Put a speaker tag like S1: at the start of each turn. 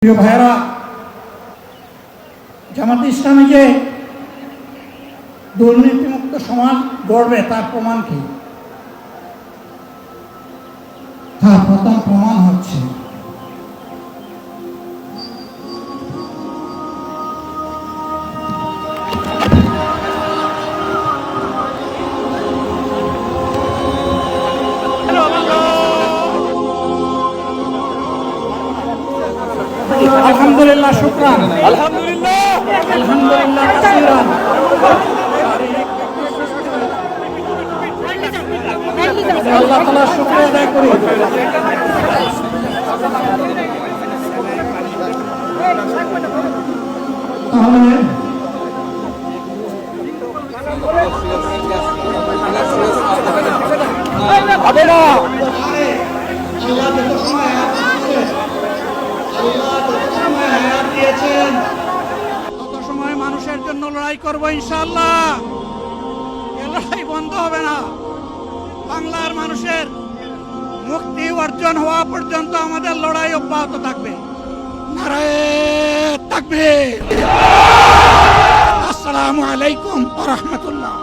S1: প্রিয় ভাইয়েরা, জামাতে ইসলামী যে দুর্নীতিমুক্ত সমাজ গড়বে তার প্রমাণ কি? তার প্রথম প্রমাণ হচ্ছে আলহামদুলিল্লাহ, শুকরান,
S2: আলহামদুলিল্লাহ,
S1: আলহামদুলিল্লাহ কাসীরান। আল্লাহ তাআলার শুকরিয়া আদায় করি। তাহলে
S2: হবে না।
S1: তত সময় মানুষের জন্য লড়াই করবো ইনশাআল্লাহ। এ লড়াই বন্ধ হবে না। বাংলার মানুষের মুক্তি অর্জন হওয়া পর্যন্ত আমাদের লড়াই অব্যাহত থাকবে। নারায়ে তাকবীর। আসসালামু আলাইকুম ওয়া রাহমাতুল্লাহ।